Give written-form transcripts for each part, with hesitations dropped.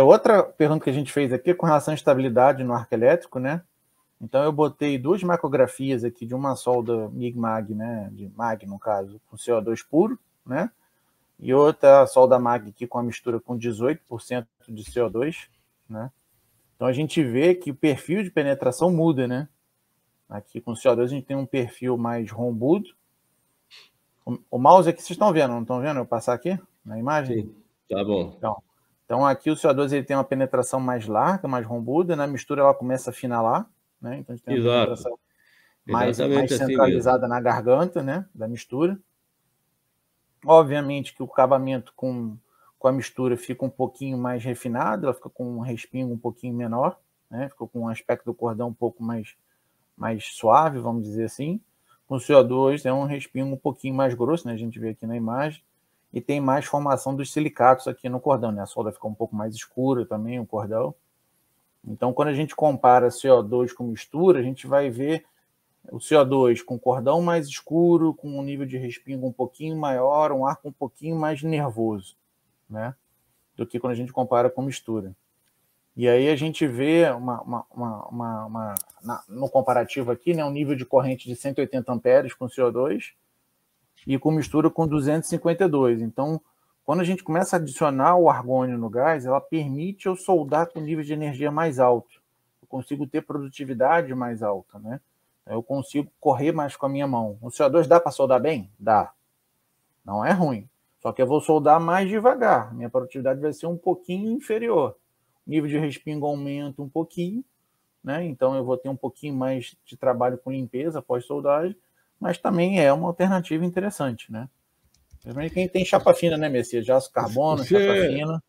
Outra pergunta que a gente fez aqui é com relação à estabilidade no arco elétrico, né? Então eu botei duas macrografias aqui de uma solda MIG-MAG, né? De MAG, no caso, com CO2 puro, né? E outra solda MAG aqui com a mistura com 18% de CO2, né? Então a gente vê que o perfil de penetração muda, né? Aqui com o CO2 a gente tem um perfil mais rombudo. O mouse aqui vocês estão vendo, não estão vendo eu passar aqui na imagem? Sim, tá bom. Então aqui o CO2 ele tem uma penetração mais larga, mais rombuda, na mistura ela começa a afinalar, né? Então a gente tem uma Exato. penetração mais Exatamente assim mesmo. centralizada na garganta, né? Da mistura. Obviamente que o acabamento com a mistura fica um pouquinho mais refinado, ela fica com um respingo um pouquinho menor, né? Fica com um aspecto do cordão um pouco mais suave, vamos dizer assim. Com o CO2 é um respingo um pouquinho mais grosso, né? A gente vê aqui na imagem. E tem mais formação dos silicatos aqui no cordão, né? A solda fica um pouco mais escura também, o cordão. Então, quando a gente compara CO2 com mistura, a gente vai ver o CO2 com cordão mais escuro, com um nível de respingo um pouquinho maior, um arco um pouquinho mais nervoso, né? Do que quando a gente compara com mistura. E aí a gente vê no comparativo aqui, né, um nível de corrente de 180 amperes com CO2 e com mistura com 252. Então, quando a gente começa a adicionar o argônio no gás, ela permite eu soldar com nível de energia mais alto. Eu consigo ter produtividade mais alta, né? Eu consigo correr mais com a minha mão. O CO2 dá para soldar bem? Dá. Não é ruim. Só que eu vou soldar mais devagar. Minha produtividade vai ser um pouquinho inferior. O nível de respingo aumenta um pouquinho, né? Então eu vou ter um pouquinho mais de trabalho com limpeza pós-soldagem, mas também é uma alternativa interessante, né? Principalmente quem tem chapa fina, né, Messias? De aço carbono, chapa Você, fina.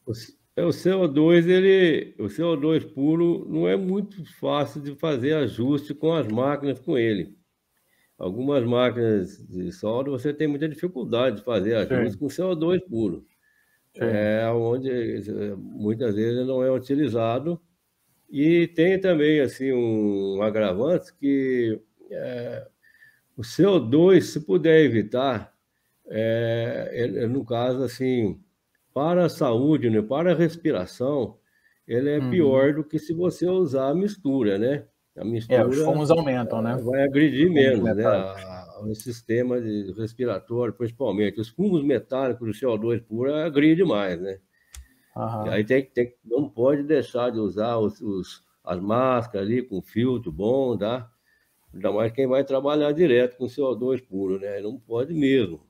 o CO2, o CO2 puro não é muito fácil de fazer ajuste com as máquinas com ele. Algumas máquinas de solda você tem muita dificuldade de fazer ajuste Sim, com CO2 puro. sim. É onde muitas vezes não é utilizado. E tem também assim um agravante que o CO2, se puder evitar, no caso assim, para a saúde, né, para a respiração, ele é Uhum. pior do que se você usar a mistura, né? A Os mistura fumos aumentam, né? vai agredir Fumos menos, né? metálicos. O sistema respiratório, principalmente. Os fumos metálicos do CO2 puro agride mais, né? E Aham. aí não pode deixar de usar as máscaras ali com filtro bom, tá? Ainda mais quem vai trabalhar direto com CO2 puro, né? Não pode mesmo.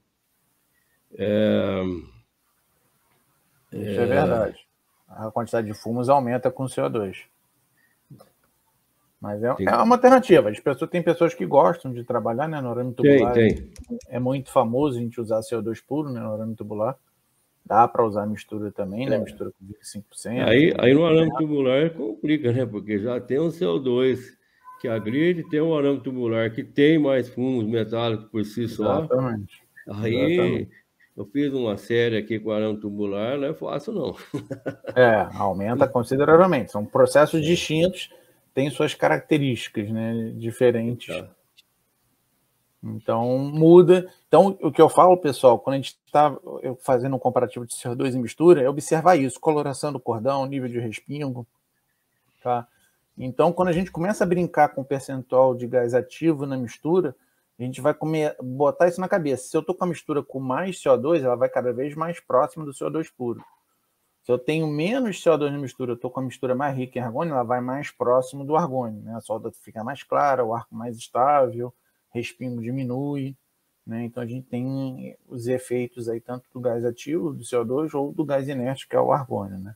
Isso é verdade. A quantidade de fumos aumenta com CO2. Mas é Tem, uma alternativa. Tem pessoas que gostam de trabalhar, né, no arame tubular. tem. É muito famoso a gente usar CO2 puro, né, no arame tubular. Dá para usar mistura também, né? Mistura com 25%, com Aí no arame 20%. tubular complica, né? Porque já tem um CO2 que agride, tem um arame tubular que tem mais fumos metálicos por si só. Exatamente. Aí Exatamente. eu fiz uma série aqui com arame tubular, não é fácil, não. Aumenta consideravelmente. São processos distintos, têm suas características, né, diferentes. Tá. Então, muda. Então, o que eu falo, pessoal, quando a gente está fazendo um comparativo de CO2 em mistura, é observar isso: coloração do cordão, nível de respingo, tá? Então, quando a gente começa a brincar com o percentual de gás ativo na mistura, a gente vai botar isso na cabeça. Se eu estou com a mistura com mais CO2, ela vai cada vez mais próxima do CO2 puro. Se eu tenho menos CO2 na mistura, eu estou com a mistura mais rica em argônio, ela vai mais próximo do argônio, né? A solda fica mais clara, o arco mais estável, respingo diminui, né? Então a gente tem os efeitos aí tanto do gás ativo, do CO2, ou do gás inerte, que é o argônio, né?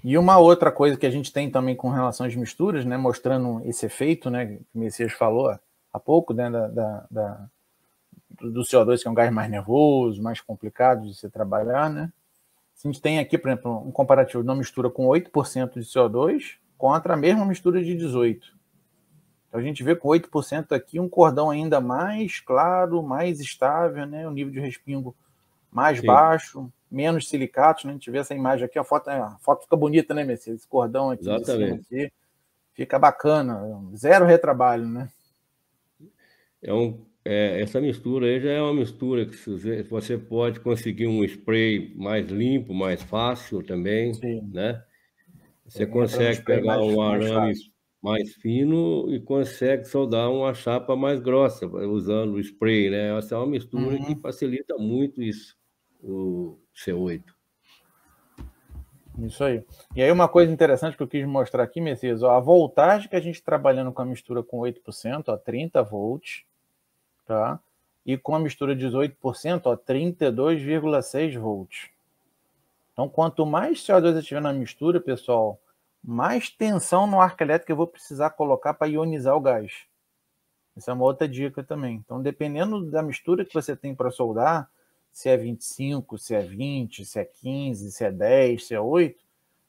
E uma outra coisa que a gente tem também com relação às misturas, né, mostrando esse efeito, né, que o Messias falou há pouco, né, do CO2, que é um gás mais nervoso, mais complicado de se trabalhar, né? A gente tem aqui, por exemplo, um comparativo de uma mistura com 8% de CO2 contra a mesma mistura de 18%. Então a gente vê com 8% aqui um cordão ainda mais claro, mais estável, né? O nível de respingo mais Sim, baixo, menos silicatos, né? A gente vê essa imagem aqui, a foto fica bonita, né, Messias? Esse cordão aqui de cima exatamente. aqui, fica bacana, zero retrabalho, né? É um essa mistura aí já é uma mistura que você pode conseguir um spray mais limpo, mais fácil também, Sim, né? Você entra no consegue spray pegar um mais arame fácil. mais fino e consegue soldar uma chapa mais grossa usando o spray, né? Essa é uma mistura que Uhum, facilita muito isso, o C8. isso aí. E aí uma coisa interessante que eu quis mostrar aqui, Messias, ó, a voltagem que a gente trabalhando com a mistura com 8%, ó, 30 volts, tá? E com a mistura 18%, ó, 32,6 volts. Então, quanto mais CO2 eu tiver na mistura, pessoal, mais tensão no arco elétrico eu vou precisar colocar para ionizar o gás. Essa é uma outra dica também. Então, dependendo da mistura que você tem para soldar, se é 25, se é 20, se é 15, se é 10, se é 8,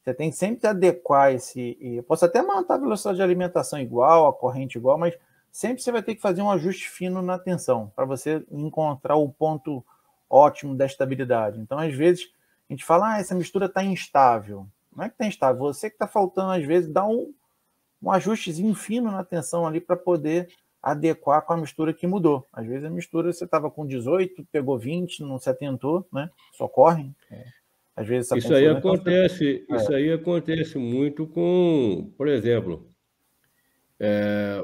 você tem que sempre adequar esse. Eu posso até manter a velocidade de alimentação igual, a corrente igual, mas sempre você vai ter que fazer um ajuste fino na tensão para você encontrar o ponto ótimo da estabilidade. Então, às vezes, a gente fala, essa mistura está instável. Não é que está instável, você que está faltando, às vezes, dar um ajustezinho fino na tensão ali para poder adequar com a mistura que mudou. Às vezes a mistura você estava com 18, pegou 20, não se atentou, né? Só corre. Às vezes essa confusão. Então, Isso aí acontece muito com, por exemplo,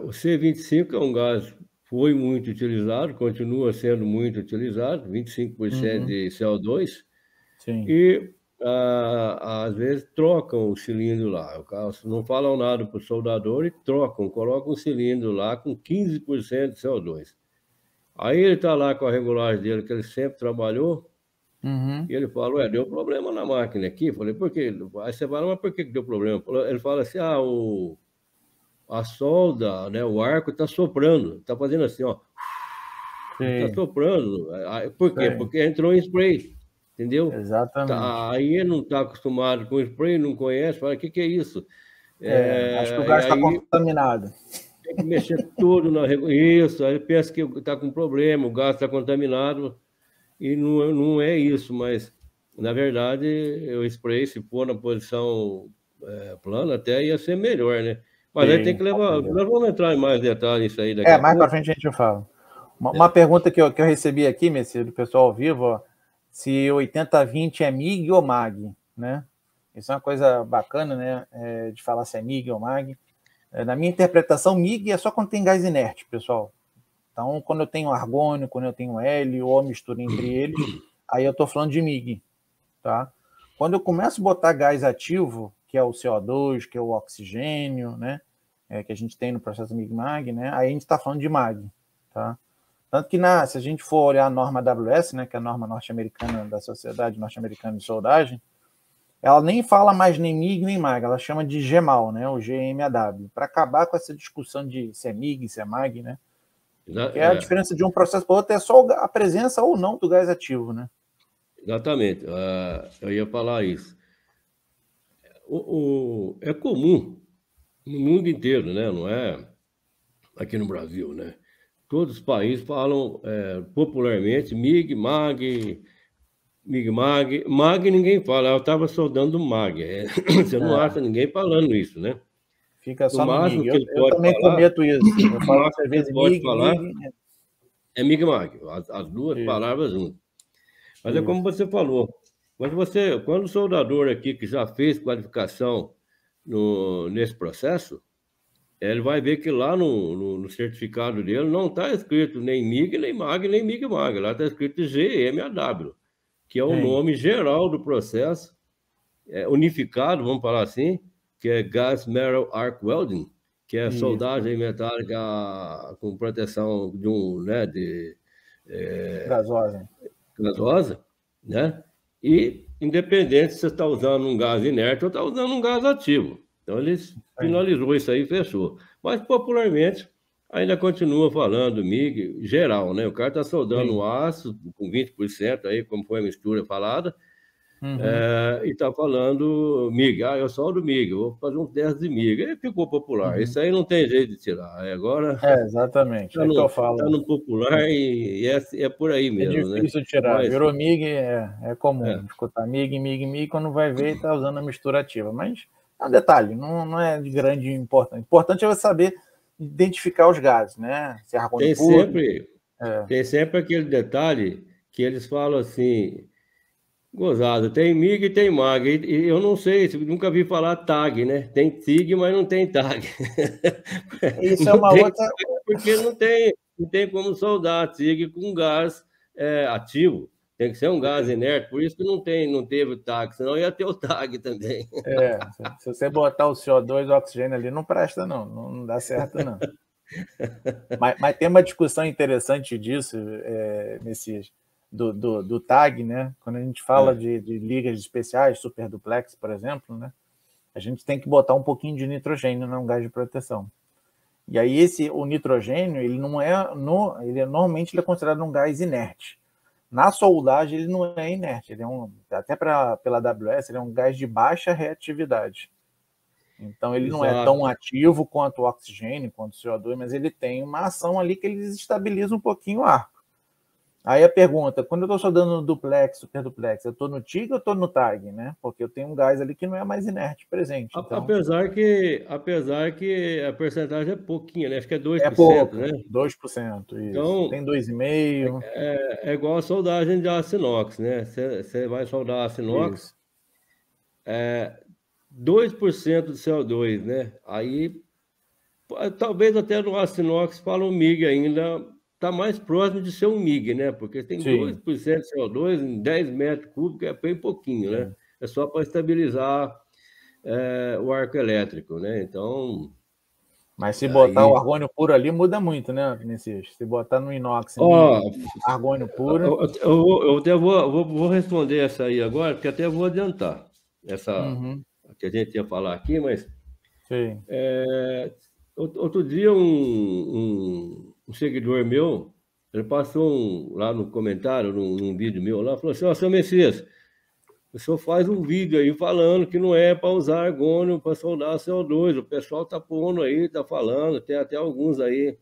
o C25 é um gás foi muito utilizado, continua sendo muito utilizado, 25% uhum, de CO2, sim. e às vezes trocam o cilindro lá. Não falam nada para o soldador e trocam, colocam um cilindro lá com 15% de CO2. Aí ele está lá com a regulagem dele, que ele sempre trabalhou, Uhum, e ele fala, deu problema na máquina aqui. Eu falei, por quê? Aí você fala, mas por que deu problema? Ele fala assim, a solda, né, o arco está soprando, está fazendo assim, ó, está sim. soprando. Por quê? Sim. Porque entrou em spray, entendeu? Exatamente. Aí ele não está acostumado com spray, não conhece, fala, o que é isso? Acho que o E gás está aí contaminado. tem que mexer tudo na isso, aí ele pensa que está com problema, o gás está contaminado, e não é isso, mas na verdade o spray, se for na posição plana, até ia ser melhor, né? Mas aí tem Sim, que com levar. certeza. Nós vamos entrar em mais detalhes nisso aí daqui a Mais para pouco. frente a gente fala. Uma pergunta que eu recebi aqui, Messias, do pessoal ao vivo, ó, se 80-20 é MIG ou MAG, né? Isso é uma coisa bacana, né? De falar se é MIG ou MAG. Na minha interpretação, MIG é só quando tem gás inerte, pessoal. Então, quando eu tenho argônio, quando eu tenho hélio ou a mistura entre eles, aí eu estou falando de MIG, tá? Quando eu começo a botar gás ativo, que é o CO2, que é o oxigênio, né? Que a gente tem no processo MIG-MAG, né? Aí a gente está falando de MAG, tá? Tanto que se a gente for olhar a norma AWS, né, que é a norma norte-americana da Sociedade Norte-Americana de Soldagem, ela nem fala mais nem MIG nem MAG, ela chama de GMAW, né, o GMAW, para acabar com essa discussão de se é MIG, se é MAG, né? Porque a É, diferença de um processo para outro é só a presença ou não do gás ativo, né? exatamente. Eu ia falar isso. É comum no mundo inteiro, né? Não é aqui no Brasil, né? Todos os países falam popularmente MIG, MAG, MIG, MAG. MAG ninguém fala, eu estava soldando MAG. Você não É, acha ninguém falando isso, né? fica No só no máximo MIG. que Eu, ele eu pode também falar, cometo isso. Eu no falo máximo muitas que ele vezes pode MIG, falar MIG. é MIG e MAG, as duas Isso, palavras juntas. Mas é como isso. você falou, quando o soldador aqui que já fez qualificação nesse processo, ele vai ver que lá no certificado dele não está escrito nem MIG, nem MAG, nem MIG MAG. Lá está escrito GMAW, que é o Sim, nome geral do processo, unificado, vamos falar assim, que é Gas Metal Arc Welding, que é isso. soldagem metálica com proteção de Gasosa. gasosa, né? E independente se você está usando um gás inerte ou está usando um gás ativo. Então, eles Sim. finalizou isso aí e fechou. Mas, popularmente, ainda continua falando MIG geral, né? O cara está soldando Sim. o aço com 20% aí, como foi a mistura falada, Uhum. e está falando MIG. Eu soldo MIG, eu vou fazer um teste de MIG. Aí ficou popular. Uhum. Isso aí não tem jeito de tirar. Agora Exatamente. está É que eu tá falo. no popular e é por aí É mesmo, né? difícil tirar. Mas, Virou MIG, é comum. é, Escutar MIG, MIG, MIG, quando vai ver, está usando a mistura ativa. Mas é um detalhe, não é de grande importância. O importante é você saber identificar os gases, né? Se é argônio tem puro. sempre, tem sempre aquele detalhe que eles falam assim, gozado, tem MIG e tem MAG, e eu não sei, nunca vi falar TAG, né? Tem TIG, mas não tem TAG. Isso é Não uma tem, outra. porque não tem como soldar TIG com gás ativo. Tem que ser um gás inerte, por isso que não teve o TAG, senão ia ter o TAG também. Se você botar o CO2, o oxigênio ali, não presta, não dá certo, não. Mas tem uma discussão interessante disso, Messias, do TAG, né? Quando a gente fala de ligas especiais, super duplex, por exemplo, né? A gente tem que botar um pouquinho de nitrogênio, né? Um gás de proteção. E aí o nitrogênio, ele não é, normalmente ele é considerado um gás inerte. Na soldagem ele não é inerte, ele é até pela AWS, ele é um gás de baixa reatividade. Então ele não é tão ativo quanto o oxigênio, quanto o CO2, mas ele tem uma ação ali que ele desestabiliza um pouquinho o arco. Aí a pergunta, quando eu estou soldando no duplex, super duplex, eu estou no TIG ou estou no TAG, né? Porque eu tenho um gás ali que não é mais inerte presente. Então... Apesar que a percentagem é pouquinha, né? Acho que é 2%, é pouco, né? 2%, isso. Então, tem 2,5%. É igual a soldagem de aço inox, né? Você vai soldar aço inox, 2% de CO2, né? Aí, talvez até no aço inox fala o MIG ainda, está mais próximo de ser um MIG, né? Porque tem 2% de CO2 em 10 metros cúbicos, é bem pouquinho, né? É só para estabilizar o arco elétrico, né? Então... Mas se botar o argônio puro ali, muda muito, né, Vinícius? Se botar no inox, argônio puro... Eu até vou responder essa aí agora, porque até vou adiantar. Essa que a gente ia falar aqui, mas... outro dia, um seguidor meu, ele passou lá no comentário, num vídeo meu lá, falou assim, ó, seu Messias, o senhor faz um vídeo aí falando que não é para usar argônio para soldar CO2. O pessoal está pondo aí, está falando, tem até alguns aí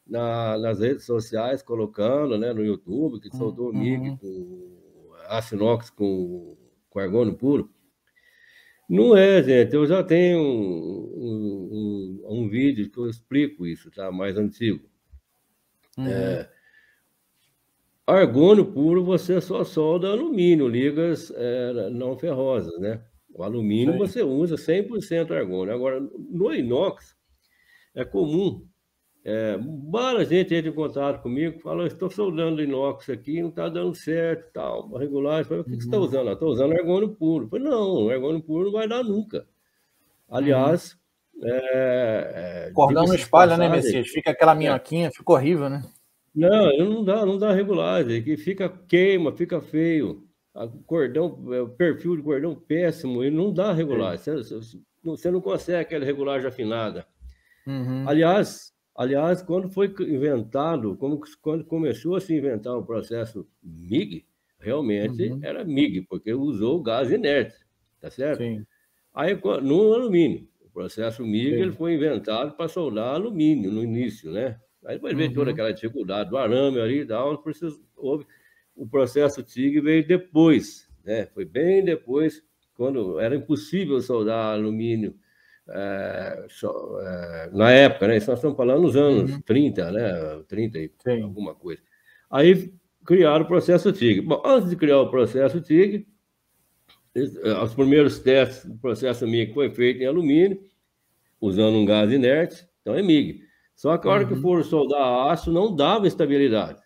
nas redes sociais colocando, né, no YouTube, que soldou MIG com aço inox com argônio puro. Não é, gente. Eu já tenho um vídeo que eu explico isso, tá? Mais antigo. Argônio puro você só solda alumínio, ligas não ferrosas, né? O alumínio você usa 100% argônio. Agora, no inox, é comum. Várias gente entra em contato comigo e fala, estou soldando inox aqui, não está dando certo, tal, regular. Eu falei, o que você está usando? Estou usando argônio puro. Eu falei, não, argônio puro não vai dar nunca. Aliás, cordão não espalha, né, Messias? Fica aquela minhoquinha, fica horrível, né? Não, não dá regulagem, que queima, fica feio. O perfil de cordão péssimo, ele não dá regulagem. Você não consegue aquela regulagem afinada. Aliás, quando foi inventado, quando começou a se inventar o processo MIG, realmente era MIG, porque usou o gás inerte, tá certo? Aí, no alumínio, o processo MIG ele foi inventado para soldar alumínio no início, né? Aí depois veio toda aquela dificuldade do arame ali e tal, o processo TIG veio depois, né? Foi bem depois, quando era impossível soldar alumínio na época, né? Nós estamos falando nos anos 30, né? 30 e alguma coisa. Aí criaram o processo TIG. Bom, antes de criar o processo TIG, os primeiros testes do processo MIG foi feito em alumínio, usando um gás inerte, então é MIG. Só que a hora que foram soldar aço, não dava estabilidade.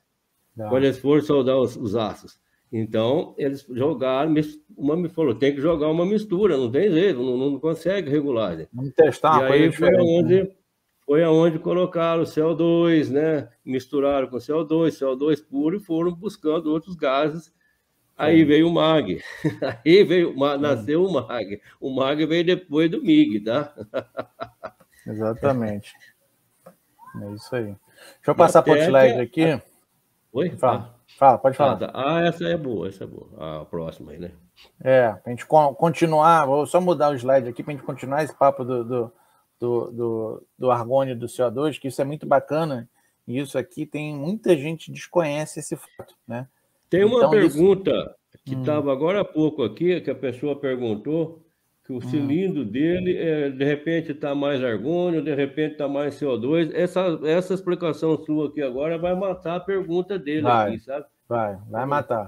Quando eles foram soldar os aços. Então, eles jogaram, me falou, tem que jogar uma mistura, não tem jeito, não consegue regulagem. Vamos testar uma coisa diferente. Foi aonde colocaram o CO2, né? Misturaram com CO2 puro e foram buscando outros gases. Aí veio o MAG. Nasceu o MAG. O MAG veio depois do MIG, tá? Exatamente. É isso aí. Deixa eu passar para o slide aqui. Oi? Fala, pode falar. Essa é boa. A próxima aí, né? Para a gente continuar, vou só mudar o slide aqui para a gente continuar esse papo do argônio e do CO2, que isso é muito bacana. E isso aqui muita gente desconhece esse fato, né? Tem uma pergunta que estava agora há pouco aqui, que a pessoa perguntou, que o cilindro dele, de repente, está mais argônio, de repente está mais CO2. Essa explicação sua aqui agora vai matar a pergunta dele aqui, sabe? vai matar.